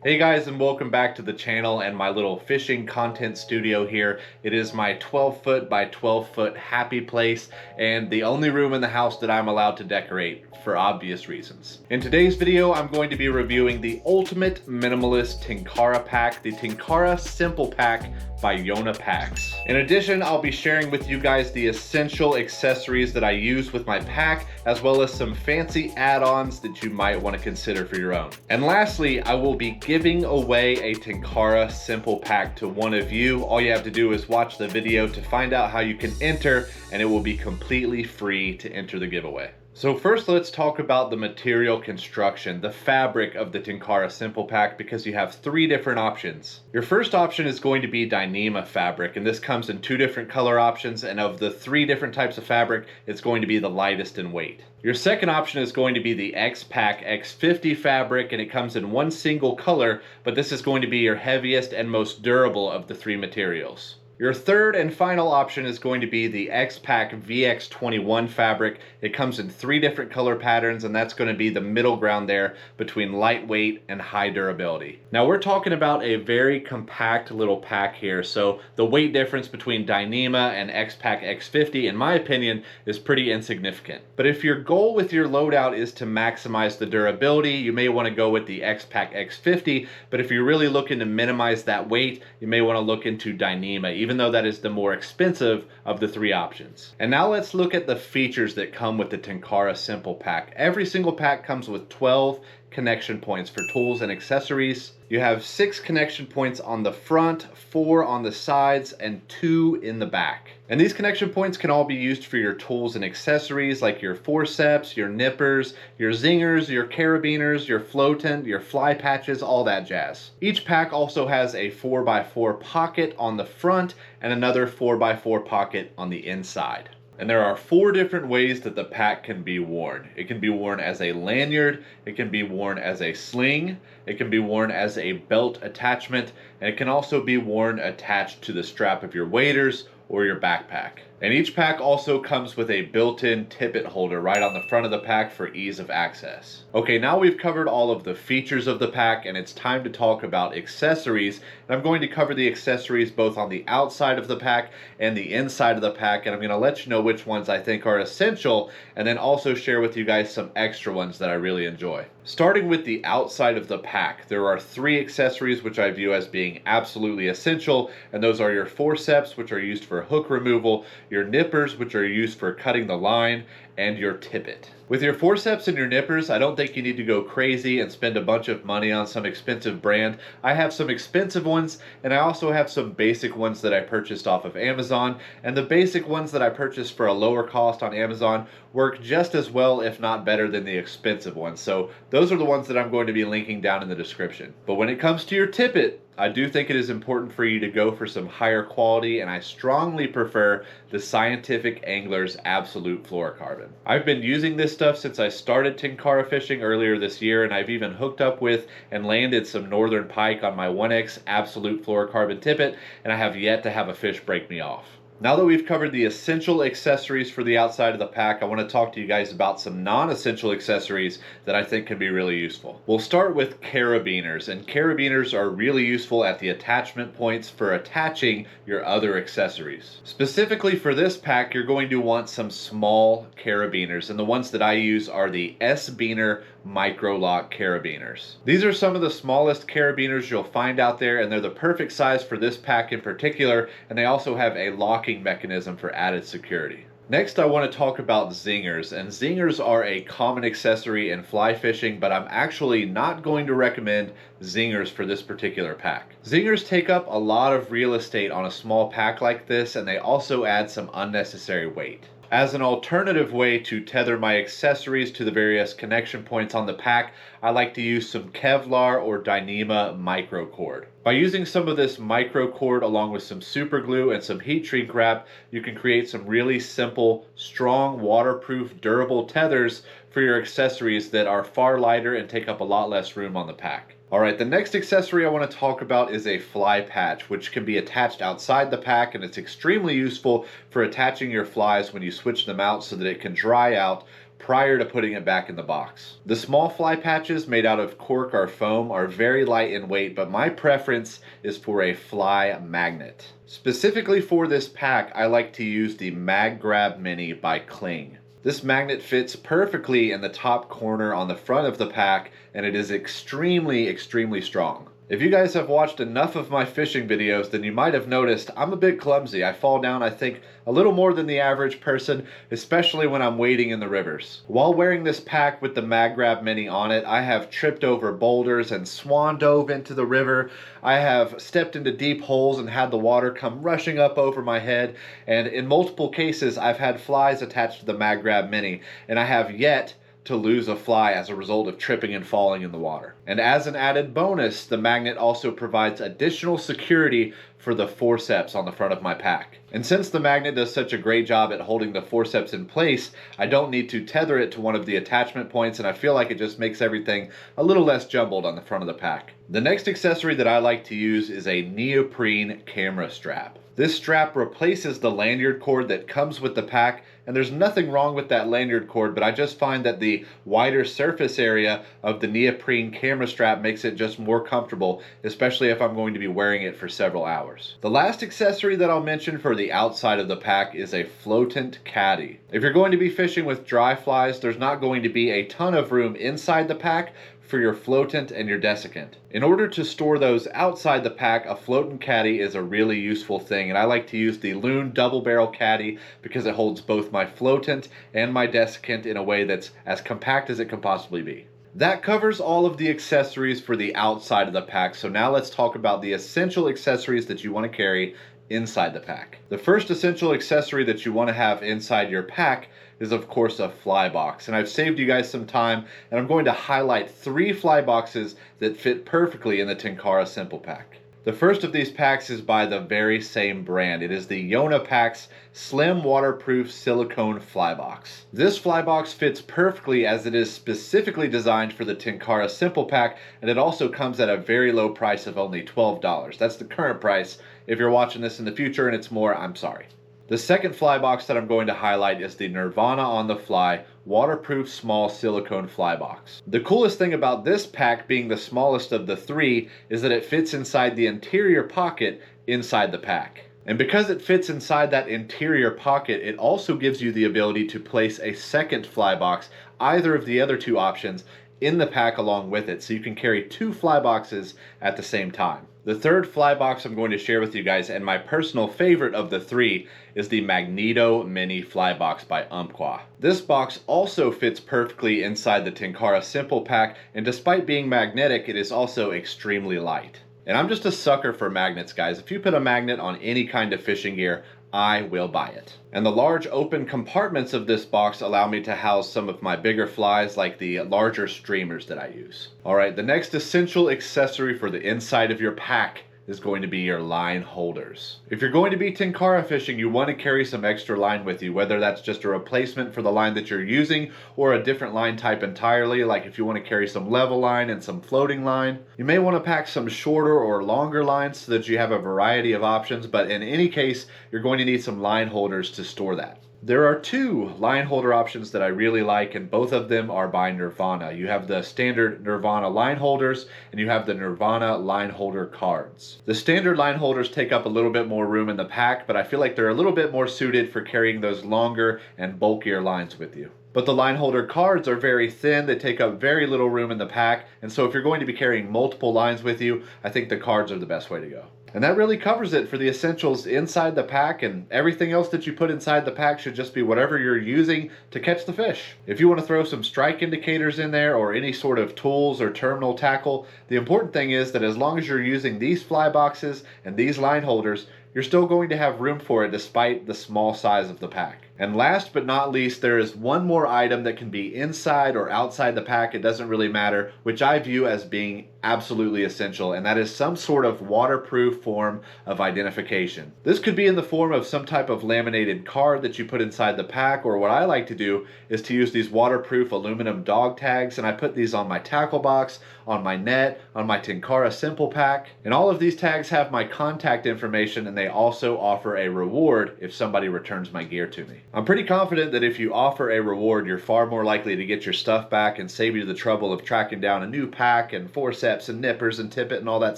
Hey guys, and welcome back to the channel and my little fishing content studio here. It is my 12 foot by 12 foot happy place and the only room in the house that I'm allowed to decorate for obvious reasons. In today's video, I'm going to be reviewing the ultimate minimalist Tenkara pack, the Tenkara Simple Pack by Yonah Packs. In addition, I'll be sharing with you guys the essential accessories that I use with my pack, as well as some fancy add-ons that you might want to consider for your own. And lastly, I will be giving away a Tenkara Simple Pack to one of you. All you have to do is watch the video to find out how you can enter, and it will be completely free to enter the giveaway. So first, let's talk about the material construction, the fabric of the Tenkara Simple Pack, because you have three different options. Your first option is going to be Dyneema fabric, and this comes in two different color options, and of the three different types of fabric, it's going to be the lightest in weight. Your second option is going to be the X-Pack X50 fabric, and it comes in one single color, but this is going to be your heaviest and most durable of the three materials. Your third and final option is going to be the X-Pack VX21 fabric. It comes in three different color patterns, and that's going to be the middle ground there between lightweight and high durability. Now we're talking about a very compact little pack here, so the weight difference between Dyneema and X-Pack X50, in my opinion, is pretty insignificant. But if your goal with your loadout is to maximize the durability, you may want to go with the X-Pack X50, but if you're really looking to minimize that weight, you may want to look into Dyneema, even though that is the more expensive of the three options. And now let's look at the features that come with the Tenkara Simple Pack. Every single pack comes with 12 connection points for tools and accessories. You have 6 connection points on the front, 4 on the sides, and 2 in the back. And these connection points can all be used for your tools and accessories like your forceps, your nippers, your zingers, your carabiners, your floatant, your fly patches, all that jazz. Each pack also has a 4x4 pocket on the front and another 4x4 pocket on the inside. And there are 4 different ways that the pack can be worn. It can be worn as a lanyard, it can be worn as a sling, it can be worn as a belt attachment, and it can also be worn attached to the strap of your waders or your backpack. And each pack also comes with a built-in tippet holder right on the front of the pack for ease of access. Okay, now we've covered all of the features of the pack, and it's time to talk about accessories. And I'm going to cover the accessories both on the outside of the pack and the inside of the pack, and I'm going to let you know which ones I think are essential, and then also share with you guys some extra ones that I really enjoy. Starting with the outside of the pack, there are 3 accessories which I view as being absolutely essential, and those are your forceps, which are used for hook removal, your nippers, which are used for cutting the line, and your tippet. With your forceps and your nippers, I don't think you need to go crazy and spend a bunch of money on some expensive brand. I have some expensive ones, and I also have some basic ones that I purchased off of Amazon, and the basic ones that I purchased for a lower cost on Amazon work just as well, if not better, than the expensive ones. So those are the ones that I'm going to be linking down in the description. But when it comes to your tippet, I do think it is important for you to go for some higher quality, and I strongly prefer the Scientific Angler's Absolute Fluorocarbon. I've been using this stuff since I started Tenkara fishing earlier this year, and I've even hooked up with and landed some northern pike on my 1X Absolute Fluorocarbon tippet, and I have yet to have a fish break me off. Now that we've covered the essential accessories for the outside of the pack, I want to talk to you guys about some non-essential accessories that I think can be really useful. We'll start with carabiners, and carabiners are really useful at the attachment points for attaching your other accessories. Specifically for this pack, you're going to want some small carabiners, and the ones that I use are the S-Beaner Micro Lock carabiners. These are some of the smallest carabiners you'll find out there, and they're the perfect size for this pack in particular, and they also have a locking mechanism for added security. Next, I want to talk about zingers, and zingers are a common accessory in fly fishing, but I'm actually not going to recommend zingers for this particular pack. Zingers take up a lot of real estate on a small pack like this, and they also add some unnecessary weight. As an alternative way to tether my accessories to the various connection points on the pack, I like to use some Kevlar or Dyneema micro cord. By using some of this micro cord along with some super glue and some heat shrink wrap, you can create some really simple, strong, waterproof, durable tethers for your accessories that are far lighter and take up a lot less room on the pack. Alright, the next accessory I want to talk about is a fly patch, which can be attached outside the pack, and it's extremely useful for attaching your flies when you switch them out so that it can dry out prior to putting it back in the box. The small fly patches made out of cork or foam are very light in weight, but my preference is for a fly magnet. Specifically for this pack, I like to use the Mag Grab Mini by Kling. This magnet fits perfectly in the top corner on the front of the pack, and it is extremely strong. If you guys have watched enough of my fishing videos, then you might have noticed I'm a bit clumsy. I fall down, I think, a little more than the average person, especially when I'm wading in the rivers. While wearing this pack with the Mag Grab Mini on it, I have tripped over boulders and swan dove into the river. I have stepped into deep holes and had the water come rushing up over my head. And in multiple cases, I've had flies attached to the Mag Grab Mini, and I have yet to lose a fly as a result of tripping and falling in the water. And as an added bonus, the magnet also provides additional security for the forceps on the front of my pack. And since the magnet does such a great job at holding the forceps in place, I don't need to tether it to one of the attachment points, and I feel like it just makes everything a little less jumbled on the front of the pack. The next accessory that I like to use is a neoprene camera strap. This strap replaces the lanyard cord that comes with the pack, and there's nothing wrong with that lanyard cord, but I just find that the wider surface area of the neoprene camera strap makes it just more comfortable, especially if I'm going to be wearing it for several hours. The last accessory that I'll mention for the outside of the pack is a floatant caddy. If you're going to be fishing with dry flies, there's not going to be a ton of room inside the pack for your floatant and your desiccant. In order to store those outside the pack, a floatant caddy is a really useful thing, and I like to use the Loon double barrel caddy because it holds both my floatant and my desiccant in a way that's as compact as it can possibly be. That covers all of the accessories for the outside of the pack, so now let's talk about the essential accessories that you want to carry inside the pack. The first essential accessory that you want to have inside your pack is of course a fly box, and I've saved you guys some time, and I'm going to highlight 3 fly boxes that fit perfectly in the Tenkara Simple Pack. The first of these packs is by the very same brand. It is the Yonah Packs Slim Waterproof Silicone Fly Box. This fly box fits perfectly as it is specifically designed for the Tenkara Simple Pack, and it also comes at a very low price of only $12. That's the current price. If you're watching this in the future and it's more, I'm sorry. The second fly box that I'm going to highlight is the Nirvana on the Fly Waterproof Small Silicone Fly Box. The coolest thing about this pack being the smallest of the 3 is that it fits inside the interior pocket inside the pack. And because it fits inside that interior pocket, it also gives you the ability to place a second fly box, either of the other 2 options, in the pack along with it, so you can carry 2 fly boxes at the same time. The third fly box I'm going to share with you guys, and my personal favorite of the 3, is the Magneto Mini Fly Box by Umpqua. This box also fits perfectly inside the Tenkara Simple Pack, and despite being magnetic, it is also extremely light. And I'm just a sucker for magnets, guys. If you put a magnet on any kind of fishing gear, I will buy it. And the large open compartments of this box allow me to house some of my bigger flies, like the larger streamers that I use. Alright, the next essential accessory for the inside of your pack is going to be your line holders. If you're going to be Tenkara fishing, you want to carry some extra line with you, whether that's just a replacement for the line that you're using or a different line type entirely, like if you want to carry some level line and some floating line. You may want to pack some shorter or longer lines so that you have a variety of options, but in any case, you're going to need some line holders to store that. There are 2 line holder options that I really like, and both of them are by Nirvana. You have the standard Nirvana line holders, and you have the Nirvana line holder cards. The standard line holders take up a little bit more room in the pack, but I feel like they're a little bit more suited for carrying those longer and bulkier lines with you. But the line holder cards are very thin, they take up very little room in the pack, and so if you're going to be carrying multiple lines with you, I think the cards are the best way to go. And that really covers it for the essentials inside the pack, and everything else that you put inside the pack should just be whatever you're using to catch the fish. If you want to throw some strike indicators in there or any sort of tools or terminal tackle, the important thing is that as long as you're using these fly boxes and these line holders, you're still going to have room for it despite the small size of the pack. And last but not least, there is one more item that can be inside or outside the pack, it doesn't really matter, which I view as being absolutely essential, and that is some sort of waterproof form of identification. This could be in the form of some type of laminated card that you put inside the pack, or what I like to do is to use these waterproof aluminum dog tags, and I put these on my tackle box, on my net, on my Tenkara Simple Pack, and all of these tags have my contact information, and they also offer a reward if somebody returns my gear to me. I'm pretty confident that if you offer a reward, you're far more likely to get your stuff back and save you the trouble of tracking down a new pack and forceps and nippers and tippet and all that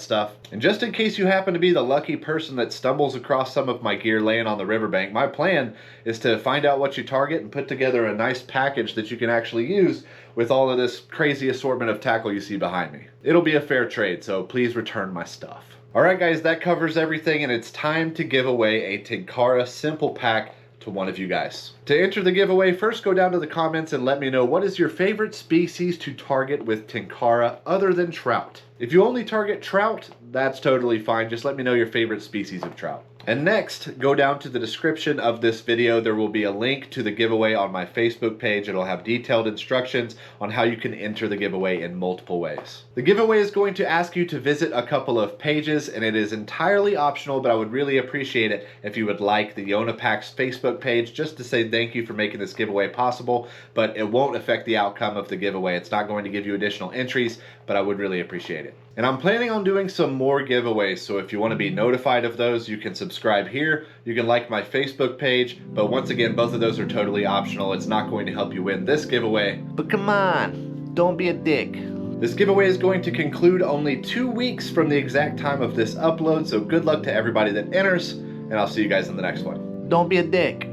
stuff. And just in case you happen to be the lucky person that stumbles across some of my gear laying on the riverbank, my plan is to find out what you target and put together a nice package that you can actually use with all of this crazy assortment of tackle you see behind me. It'll be a fair trade, so please return my stuff. Alright guys, that covers everything, and it's time to give away a Tenkara Simple Pack to one of you guys. To enter the giveaway, first go down to the comments and let me know what is your favorite species to target with Tenkara other than trout. If you only target trout, that's totally fine. Just let me know your favorite species of trout. And next, go down to the description of this video. There will be a link to the giveaway on my Facebook page. It'll have detailed instructions on how you can enter the giveaway in multiple ways. The giveaway is going to ask you to visit a couple of pages, and it is entirely optional, but I would really appreciate it if you would like the Yonah Packs Facebook page just to say thank you for making this giveaway possible, but it won't affect the outcome of the giveaway. It's not going to give you additional entries, but I would really appreciate it. And I'm planning on doing some more giveaways, so if you want to be notified of those, you can subscribe here. You can like my Facebook page, but once again, both of those are totally optional. It's not going to help you win this giveaway. But come on, don't be a dick. This giveaway is going to conclude only 2 weeks from the exact time of this upload, so good luck to everybody that enters, and I'll see you guys in the next one. Don't be a dick.